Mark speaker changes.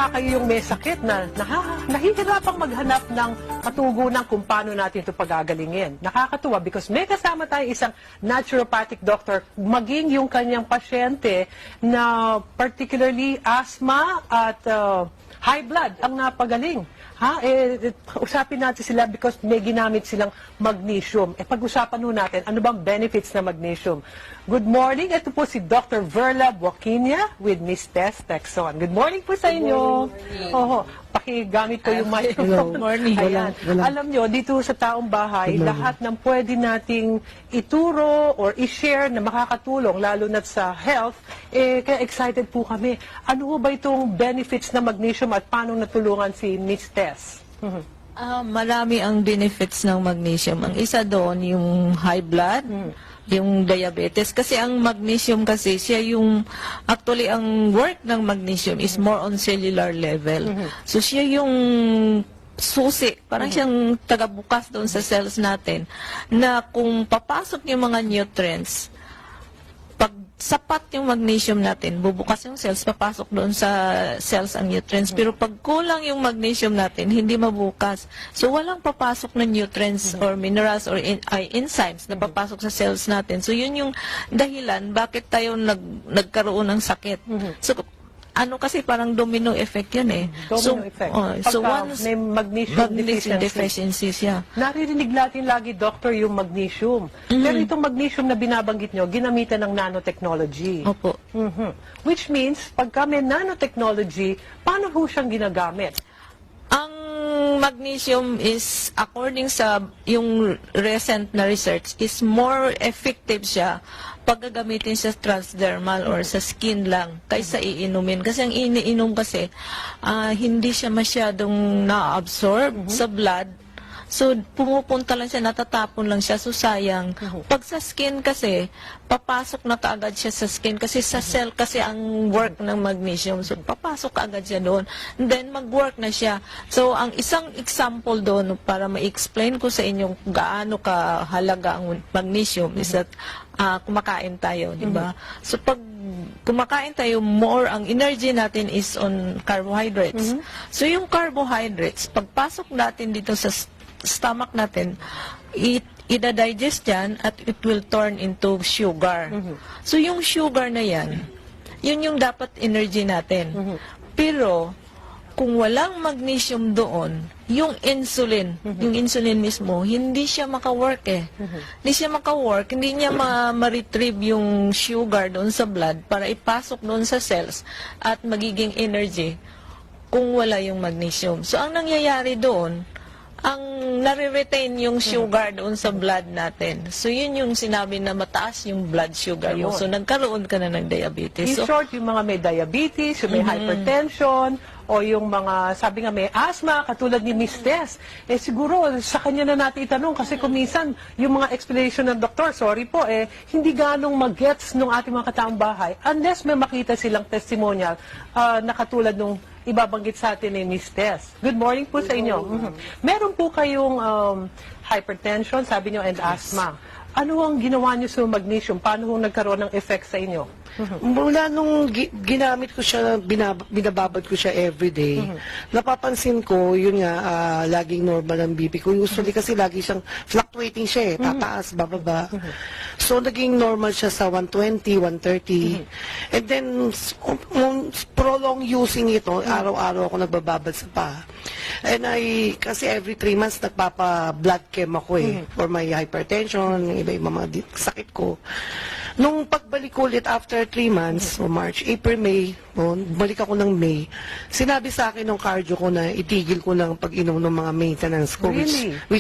Speaker 1: baka kayo yung may sakit na nahihirapang maghanap ng katugunan kung paano natin ito pagagalingin. Nakakatuwa because may kasama tayo isang naturopathic doctor, maging yung kanyang pasyente na particularly asthma at high blood ang napagaling. Usapin natin sila because may ginamit silang magnesium. Pag-usapan ho natin, ano bang benefits ng magnesium? Good morning. Ito po si Dr. Verla Buaquinia with Miss Tess Texon. Good morning po sa inyo. Oho, pakigamit ko yung microphone.
Speaker 2: Good morning.
Speaker 1: Ayan. Alam nyo, dito sa taong bahay, lahat ng pwede nating ituro or i-share na makakatulong, lalo na sa health, kaya excited po kami. Ano ba itong benefits ng magnesium at paano natulungan si Miss Tess?
Speaker 2: Marami ang benefits ng magnesium. Ang isa doon, yung high blood, yung diabetes. Kasi ang magnesium kasi, siya yung, actually, ang work ng magnesium is more on cellular level. So, siya yung susi, parang siyang tagabukas doon sa cells natin, na kung papasok yung mga nutrients, pag sapat yung magnesium natin, bubukas yung cells, papasok doon sa cells ang nutrients. Pero pag kulang yung magnesium natin, hindi mabukas. So, walang papasok na nutrients or minerals or enzymes na papasok sa cells natin. So, yun yung dahilan bakit tayo nagkaroon ng sakit. So, kasi parang domino effect yan eh.
Speaker 1: Domino effect.
Speaker 2: So once
Speaker 1: may magnesium
Speaker 2: deficiency siya.
Speaker 1: Naririnig natin lagi, doctor, yung magnesium. Pero itong magnesium na binabanggit nyo, ginamitan ng nanotechnology.
Speaker 2: Opo.
Speaker 1: Which means, pagka may nanotechnology, paano ho siyang ginagamit?
Speaker 2: Ang magnesium is, according sa yung recent na research, is more effective siya pag gagamitin sa transdermal or sa skin lang kaysa iinumin. Kasi ang iniinom kasi, hindi siya masyadong na-absorb sa blood. So, pumupunta lang siya, natatapon lang siya. So, sayang. Pag sa skin kasi, papasok na kaagad siya sa skin. Kasi sa cell kasi ang work ng magnesium. So, papasok kaagad siya doon. And then, mag-work na siya. So, ang isang example doon, para ma-explain ko sa inyo kung gaano kahalaga ang magnesium, is that kumakain tayo, di ba? So, pag kumakain tayo, more ang energy natin is on carbohydrates. So, yung carbohydrates, pagpasok natin dito sa stomach natin, ida-digest yan at it will turn into sugar. So, yung sugar na yan, yun yung dapat energy natin. Pero, kung walang magnesium doon, yung insulin mismo, hindi siya maka-work eh. Hindi siya maka-work, hindi niya ma-retrieve yung sugar doon sa blood para ipasok doon sa cells at magiging energy kung wala yung magnesium. So, ang nangyayari doon, ang nare-retain yung sugar doon sa blood natin. So, yun yung sinabi na mataas yung blood sugar. So, nagkaroon ka na ng diabetes.
Speaker 1: In short, yung mga may diabetes, yung may hypertension, o yung mga, sabi nga, may asthma, katulad ni Miss Tess, siguro, sa kanya na natin itanong, kasi kung minsan, yung mga explanation ng doktor, sorry po, hindi ganong mag-gets ng ating mga kataong bahay, unless may makita silang testimonial na katulad nung ibabanggit sa atin ni Miss Tess. Good morning po sa inyo. Meron po kayong hypertension, sabi nyo, and asthma. Ano ang ginawa nyo sa magnesium? Paano nagkaroon ng effect sa inyo?
Speaker 3: Mula nung ginamit ko siya, binababad ko siya everyday, napapansin ko, yun nga, laging normal ang BP ko. Usually kasi lagi siyang fluctuating siya tataas, bababa. So, naging normal siya sa 120, 130. And then, prolong using ito, araw-araw ako nagbababad sa paa. And kasi every 3 months, nagpapa-blood chem ako for my hypertension, iba-iba mga sakit ko. Nung pagbalik ko ulit after 3 months, o March, April, May, balik ako ng May, sinabi sa akin ng cardio ko na itigil ko ng pag-inom ng mga maintenance ko.
Speaker 1: Really?
Speaker 3: Which